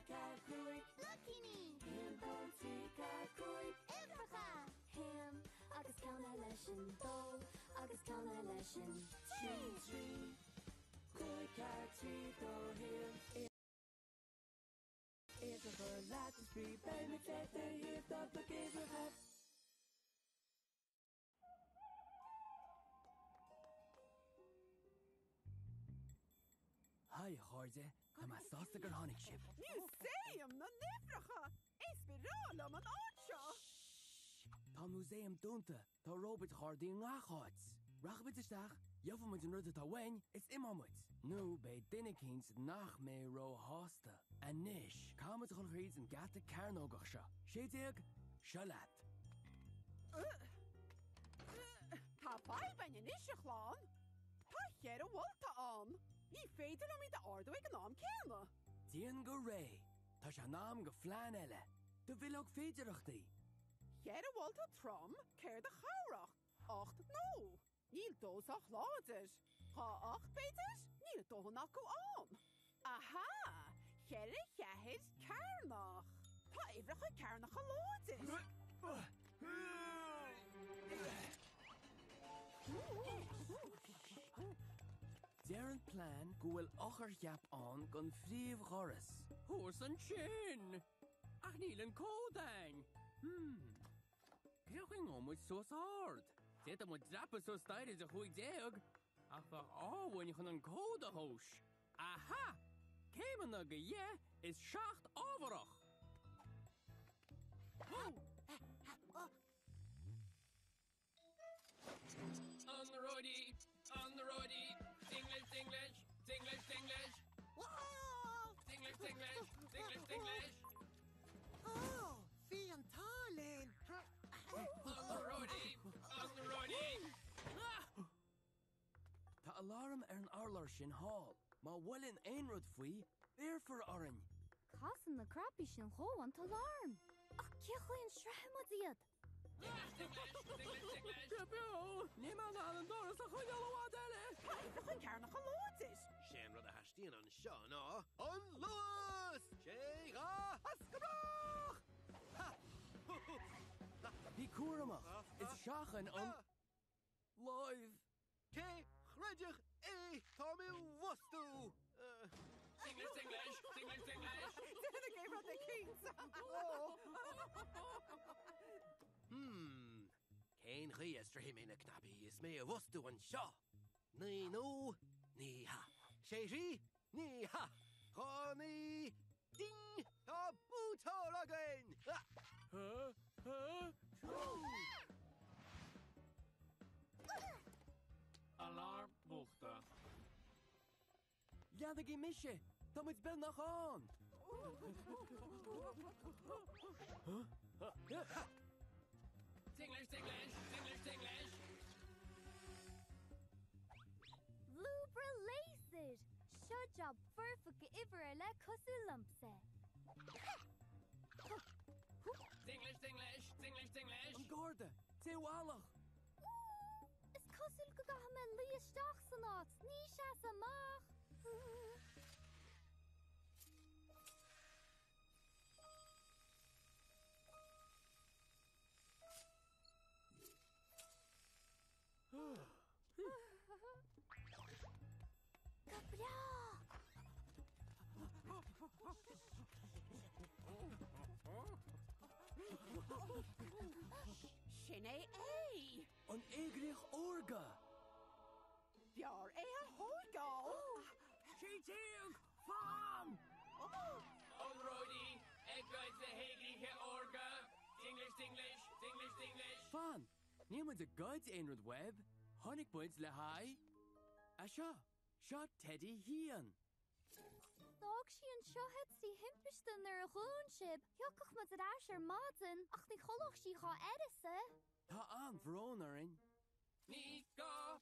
Lucky me! Ifracha! Ham, agus ceanna leishin dó, agus ceanna leishin trí. It's a for Latin Street, baby, take the hit of the give a hat. Hi, Jorge. Come a sauce gur honey chip. You say na nifracha. Inspiral am an anseo. Tá museum dúnta, tá Robert Hardy ngachats. Rachbit isteach, jaffa moet een rudde ta wen, is imamut. Nu, bij dinnekins nach me ro hosta. En nish, kam het gulgrieds en gatte kernogachsha. Shetig, shalat. Tá fai ben je nisje glaan. Tá jere wolta aan. Ní féidir am I de ardo ag an am céna. Dien go ray. Ta sha naam go flan elle. De vil ook féidirachti. Jere wolta trom, keir de chaurach. 8 no. Níl dósach láidir. Tá 8 beter, níl dónach go aan. Aha, jere jehid cairnach. Tá ifracha cairnach a láidir. Darren plan goel ocher jap aan gon vrief goris. Hoors een chin. Ach niel een kodain. Graching om moet zo hard. Zet moet drappen zo stijl is een goeie dag. Ach wacht wanneer je een code hoos. Aha. Kemen nog je is schacht overig. On the roadie. English. Wow! English. Oh, Fian Tarlin! On the roadie. Ta alarm an arlar sin hall. Ma wallin einrod fui, bear for orin. Casan na crappy sin cho an alarm. Ach, cechuin shrahmadiad. English. Neem aan een doris a chuineal wadelle. Ifracha cairnach a láidir. Shem rud a hastíon an seo ná. An Lewis! Sé ga hascabrach! Ha! Bí cuaramach is seachan an live. Cé chreideach tá mé wastú. English. Dyna geir rud na cynta. Cén chuiestra hí mé na knappi is mé a wastú an seo. Ní nó, ní ha. Sé rí, ní ha. Chá ní ding tá bútóir again. Alarm buchta. Ja, da geh mische. Da moet bel nach aan. English. Lubra lasid. Shut job furfuka iver le cusu lumpse. English. An gorda. Te wallach. Is cusul go gahame liastach sanat. Ní shas amach. Kabra! Sinné An égrich orga. Bjar a hóigáil. Sé teag. Fam. On the roadie. Eggrides the hegliche orga. English. Fan. Ní moet de guides einrod web. Honnig points le hai. Asha. Shot Teddy hien. Dog sí an seohead sí himpisten ar a gúnsib. Jococh mat ar asher maden, ach ní choloch sí cha edise. Tá an vronarin. Ní go